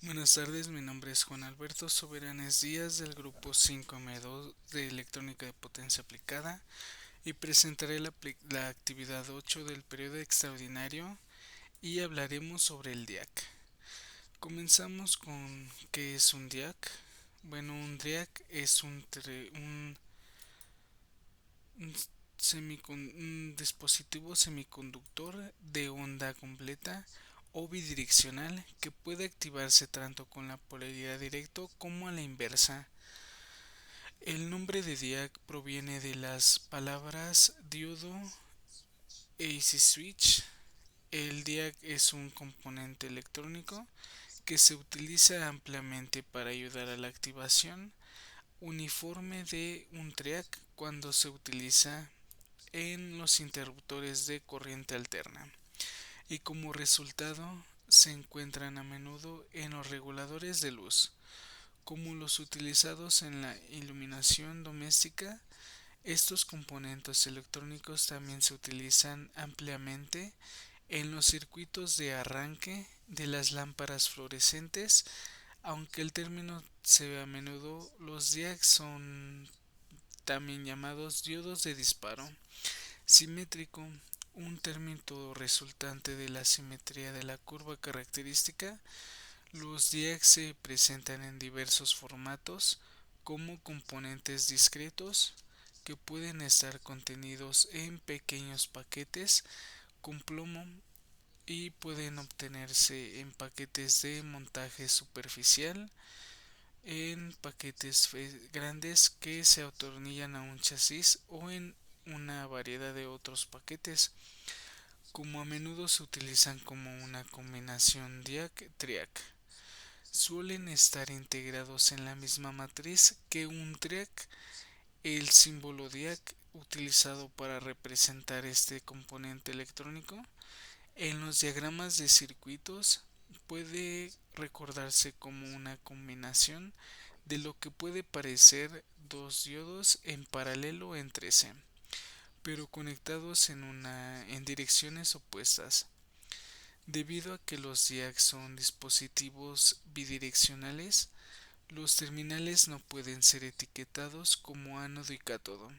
Buenas tardes, mi nombre es Juan Alberto Soberanes Díaz del grupo 5M2 de Electrónica de Potencia Aplicada y presentaré la actividad 8 del periodo extraordinario y hablaremos sobre el DIAC. Comenzamos con ¿qué es un DIAC? Bueno, un DIAC es un un dispositivo semiconductor de onda completa o bidireccional que puede activarse tanto con la polaridad directa como a la inversa. El nombre de DIAC proviene de las palabras diodo e AC switch. El DIAC es un componente electrónico que se utiliza ampliamente para ayudar a la activación uniforme de un TRIAC cuando se utiliza en los interruptores de corriente alterna y como resultado se encuentran a menudo en los reguladores de luz, como los utilizados en la iluminación doméstica. Estos componentes electrónicos también se utilizan ampliamente en los circuitos de arranque de las lámparas fluorescentes, aunque el término se ve a menudo. Los DIAC son también llamados diodos de disparo simétrico, un término resultante de la simetría de la curva característica. Los DIAC se presentan en diversos formatos como componentes discretos que pueden estar contenidos en pequeños paquetes con plomo y pueden obtenerse en paquetes de montaje superficial, en paquetes grandes que se atornillan a un chasis o en una variedad de otros paquetes, como a menudo se utilizan como una combinación DIAC-TRIAC. Suelen estar integrados en la misma matriz que un TRIAC. El símbolo DIAC utilizado para representar este componente electrónico en los diagramas de circuitos puede recordarse como una combinación de lo que puede parecer dos diodos en paralelo entre sí, pero conectados en direcciones opuestas. Debido a que los DIAC son dispositivos bidireccionales, los terminales no pueden ser etiquetados como ánodo y cátodo,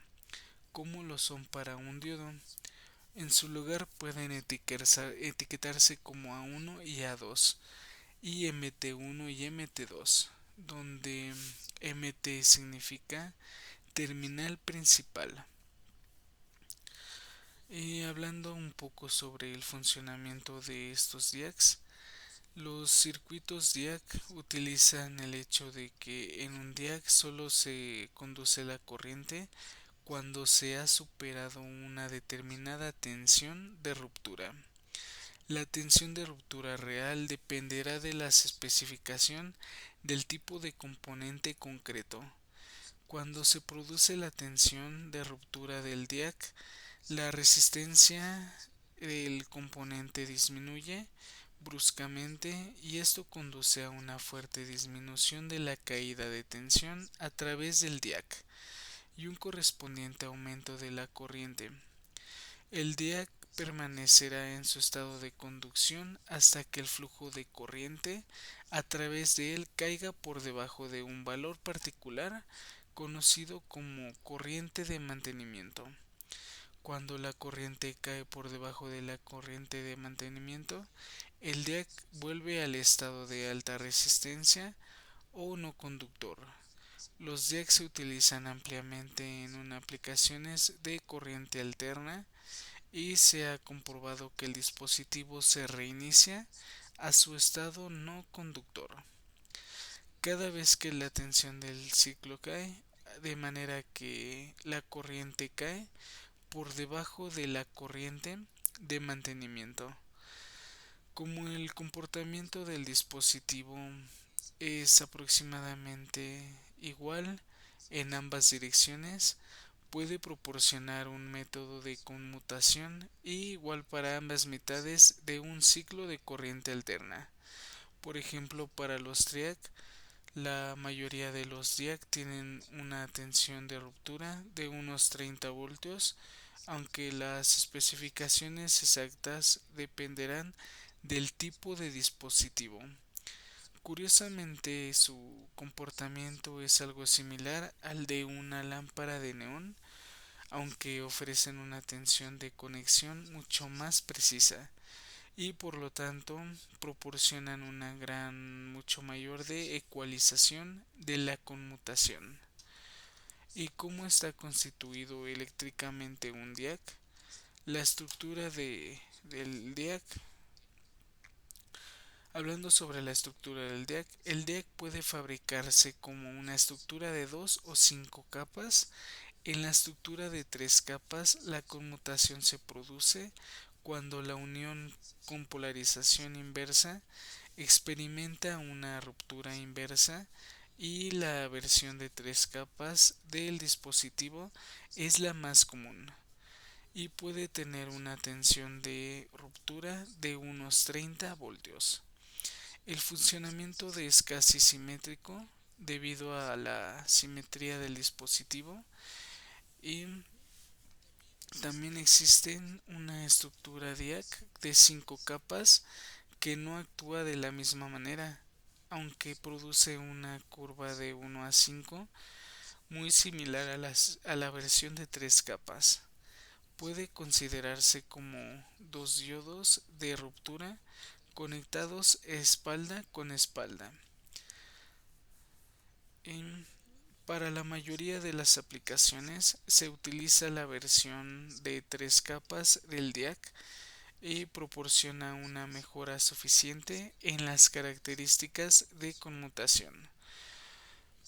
como lo son para un diodo. En su lugar pueden etiquetarse como A1 y A2 y MT1 y MT2, donde MT significa terminal principal. Y hablando un poco sobre el funcionamiento de estos DIACs, los circuitos DIAC utilizan el hecho de que en un DIAC solo se conduce la corriente cuando se ha superado una determinada tensión de ruptura. La tensión de ruptura real dependerá de la especificación del tipo de componente concreto. Cuando se produce la tensión de ruptura del DIAC, la resistencia del componente disminuye bruscamente y esto conduce a una fuerte disminución de la caída de tensión a través del DIAC y un correspondiente aumento de la corriente. El DIAC permanecerá en su estado de conducción hasta que el flujo de corriente a través de él caiga por debajo de un valor particular conocido como corriente de mantenimiento. Cuando la corriente cae por debajo de la corriente de mantenimiento, el DIAC vuelve al estado de alta resistencia o no conductor. Los DIAC se utilizan ampliamente en aplicaciones de corriente alterna y se ha comprobado que el dispositivo se reinicia a su estado no conductor cada vez que la tensión del ciclo cae, de manera que la corriente cae por debajo de la corriente de mantenimiento. Como el comportamiento del dispositivo es aproximadamente igual en ambas direcciones, puede proporcionar un método de conmutación igual para ambas mitades de un ciclo de corriente alterna. Por ejemplo, para los TRIAC, la mayoría de los DIAC tienen una tensión de ruptura de unos 30 voltios, aunque las especificaciones exactas dependerán del tipo de dispositivo. Curiosamente, su comportamiento es algo similar al de una lámpara de neón, aunque ofrecen una tensión de conexión mucho más precisa y por lo tanto proporcionan una gran mucho mayor de ecualización de la conmutación. ¿Y cómo está constituido eléctricamente un DIAC? La estructura del DIAC. Hablando sobre la estructura del DIAC, el DIAC puede fabricarse como una estructura de dos o cinco capas. En la estructura de tres capas, la conmutación se produce cuando la unión con polarización inversa experimenta una ruptura inversa y la versión de tres capas del dispositivo es la más común y puede tener una tensión de ruptura de unos 30 voltios. El funcionamiento es casi simétrico debido a la simetría del dispositivo y también existe una estructura DIAC de 5 capas que no actúa de la misma manera, aunque produce una curva de 1 a 5 muy similar a la versión de 3 capas. Puede considerarse como dos diodos de ruptura conectados espalda con espalda. Y para la mayoría de las aplicaciones se utiliza la versión de 3 capas del DIAC y proporciona una mejora suficiente en las características de conmutación.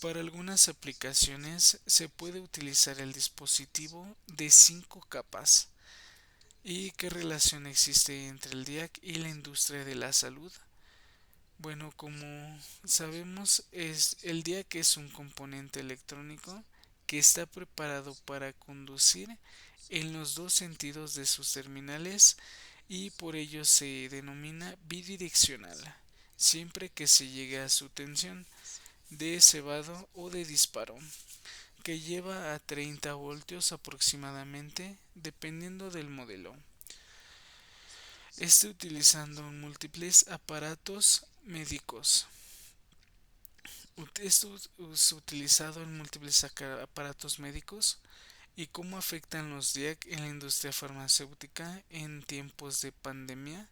Para algunas aplicaciones se puede utilizar el dispositivo de 5 capas. ¿Y qué relación existe entre el DIAC y la industria de la salud? Bueno, como sabemos, el DIAC es un componente electrónico que está preparado para conducir en los dos sentidos de sus terminales y por ello se denomina bidireccional, siempre que se llegue a su tensión de cebado o de disparo, que lleva a 30 voltios aproximadamente, dependiendo del modelo. Utilizando múltiples aparatos médicos. Esto es utilizado en múltiples aparatos médicos y cómo afectan los DIAC en la industria farmacéutica en tiempos de pandemia.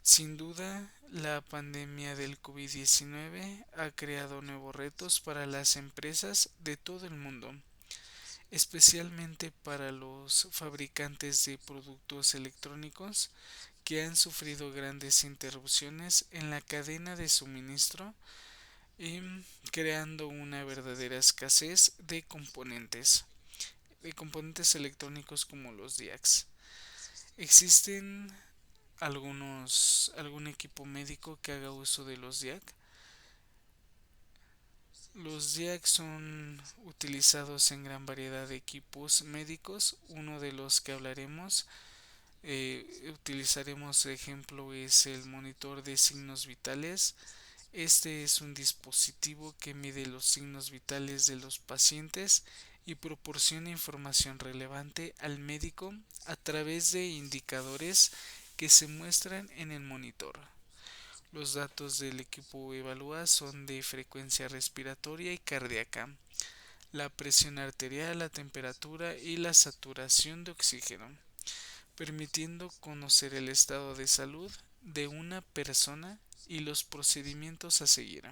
Sin duda, la pandemia del COVID-19 ha creado nuevos retos para las empresas de todo el mundo, especialmente para los fabricantes de productos electrónicos que han sufrido grandes interrupciones en la cadena de suministro y creando una verdadera escasez de componentes electrónicos como los DIACs. ¿Existen algún equipo médico que haga uso de los DIAC? Los DIAC son utilizados en gran variedad de equipos médicos. Uno de los que hablaremos, utilizaremos de ejemplo, es el monitor de signos vitales. Este es un dispositivo que mide los signos vitales de los pacientes y proporciona información relevante al médico a través de indicadores que se muestran en el monitor. Los datos del equipo evalúa son de frecuencia respiratoria y cardíaca, la presión arterial, la temperatura y la saturación de oxígeno, permitiendo conocer el estado de salud de una persona y los procedimientos a seguir.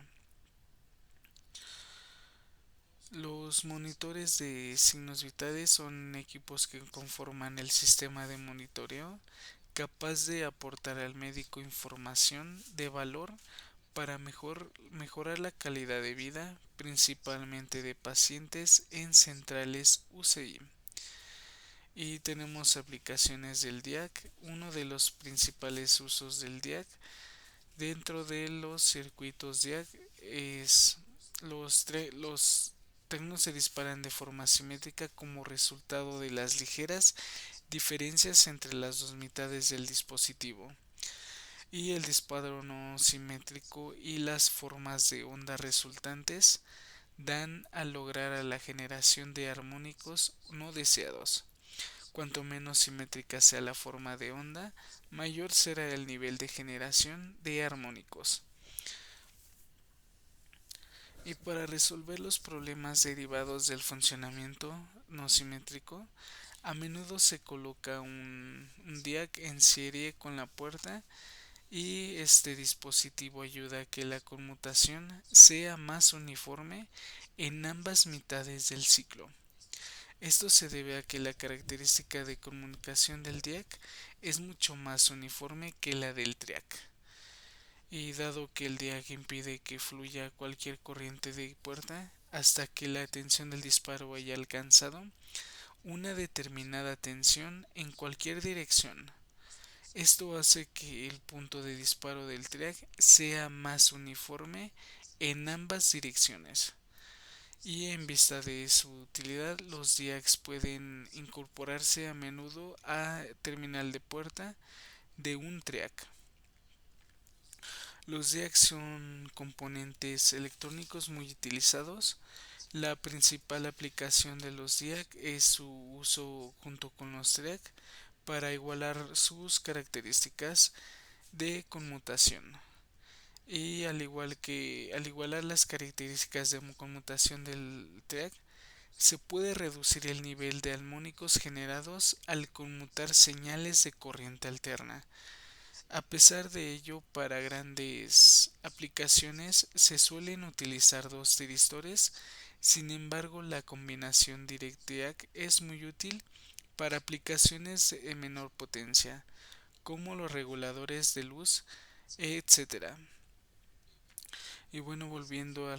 Los monitores de signos vitales son equipos que conforman el sistema de monitoreo capaz de aportar al médico información de valor para mejorar la calidad de vida, principalmente de pacientes en centrales UCI. Y tenemos aplicaciones del DIAC. Uno de los principales usos del DIAC dentro de los circuitos DIAC es los tecnos se disparan de forma simétrica como resultado de las ligeras diferencias entre las dos mitades del dispositivo y el disparo no simétrico y las formas de onda resultantes dan a lograr a la generación de armónicos no deseados. Cuanto menos simétrica sea la forma de onda, mayor será el nivel de generación de armónicos. Y para resolver los problemas derivados del funcionamiento no simétrico, a menudo se coloca un DIAC en serie con la puerta y este dispositivo ayuda a que la conmutación sea más uniforme en ambas mitades del ciclo. Esto se debe a que la característica de comunicación del DIAC es mucho más uniforme que la del TRIAC. Y dado que el DIAC impide que fluya cualquier corriente de puerta hasta que la tensión del disparo haya alcanzado una determinada tensión en cualquier dirección. Esto hace que el punto de disparo del TRIAC sea más uniforme en ambas direcciones. Y en vista de su utilidad, los DIACs pueden incorporarse a menudo a terminal de puerta de un TRIAC. Los DIACs son componentes electrónicos muy utilizados. La principal aplicación de los DIAC es su uso junto con los TRIAC para igualar sus características de conmutación. Y al igualar las características de conmutación del TRIAC, se puede reducir el nivel de armónicos generados al conmutar señales de corriente alterna. A pesar de ello, para grandes aplicaciones se suelen utilizar dos tiristores. Sin embargo, la combinación DirectDiac es muy útil para aplicaciones de menor potencia, como los reguladores de luz, etcétera. Y bueno, volviendo a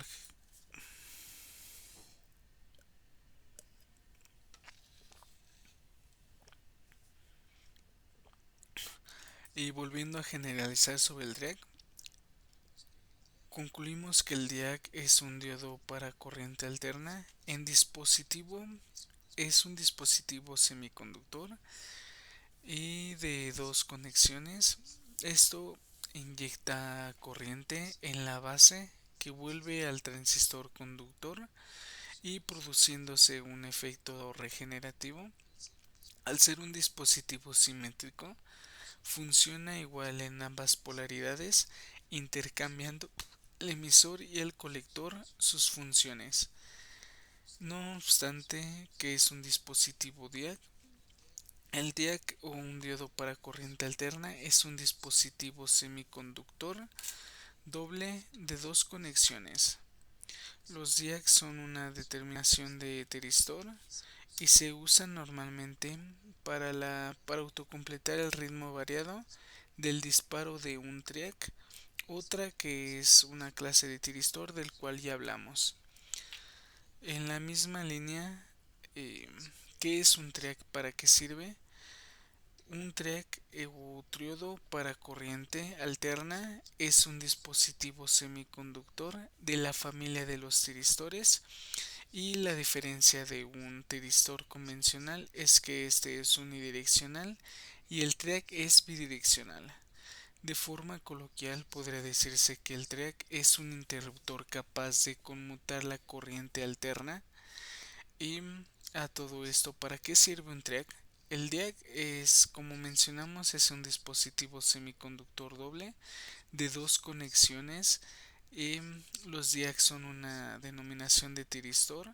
generalizar sobre el DIAC, concluimos que el DIAC es un diodo para corriente alterna en dispositivo. Es un dispositivo semiconductor y de dos conexiones. Esto inyecta corriente en la base que vuelve al transistor conductor y produciéndose un efecto regenerativo. Al ser un dispositivo simétrico, funciona igual en ambas polaridades, intercambiando el emisor y el colector sus funciones. No obstante que es un dispositivo DIAC, el DIAC o un diodo para corriente alterna es un dispositivo semiconductor doble de dos conexiones. Los DIAC son una determinación de tiristor y se usan normalmente para autocompletar el ritmo variado del disparo de un TRIAC, otra que es una clase de tiristor del cual ya hablamos. En la misma línea, eh, ¿qué es un TRIAC? ¿Para qué sirve? Un TRIAC o triodo para corriente alterna es un dispositivo semiconductor de la familia de los tiristores y la diferencia de un tiristor convencional es que este es unidireccional y el TRIAC es bidireccional. De forma coloquial podría decirse que el TRIAC es un interruptor capaz de conmutar la corriente alterna. Y a todo esto, ¿para qué sirve un TRIAC? El DIAC es, como mencionamos, es un dispositivo semiconductor doble de dos conexiones. Y los DIAC son una denominación de tiristor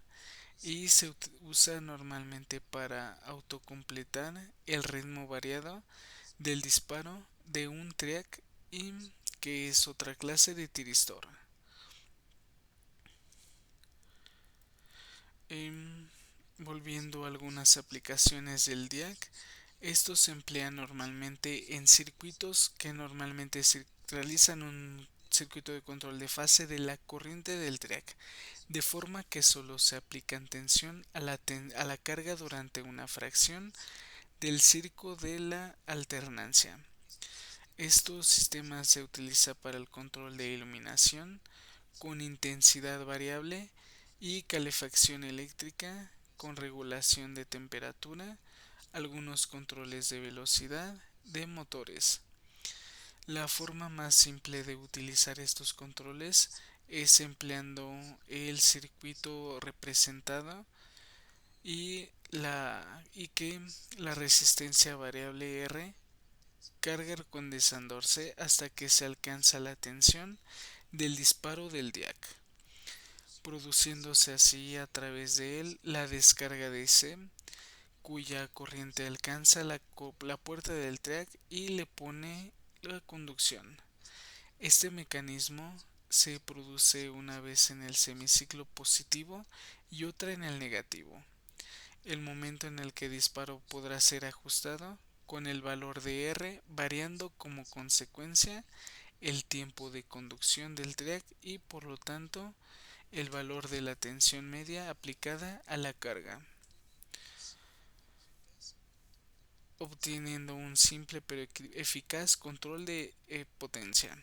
y se usa normalmente para autocompletar el ritmo variado del disparo de un TRIAC y que es otra clase de tiristor. Em, Volviendo a algunas aplicaciones del DIAC, estos se emplean normalmente en circuitos que normalmente se realizan un circuito de control de fase de la corriente del TRIAC, de forma que solo se aplican tensión a la carga durante una fracción del circo de la alternancia. Estos sistemas se utilizan para el control de iluminación con intensidad variable y calefacción eléctrica con regulación de temperatura, algunos controles de velocidad de motores. La forma más simple de utilizar estos controles es empleando el circuito representado y que la resistencia variable R carga condensándose hasta que se alcanza la tensión del disparo del DIAC. produciéndose así a través de él la descarga de C, cuya corriente alcanza la puerta del track y le pone la conducción. Este mecanismo se produce una vez en el semiciclo positivo y otra en el negativo. El momento en el que disparo podrá ser ajustado con el valor de R variando como consecuencia el tiempo de conducción del track y por lo tanto el valor de la tensión media aplicada a la carga, obteniendo un simple pero eficaz control de potencia.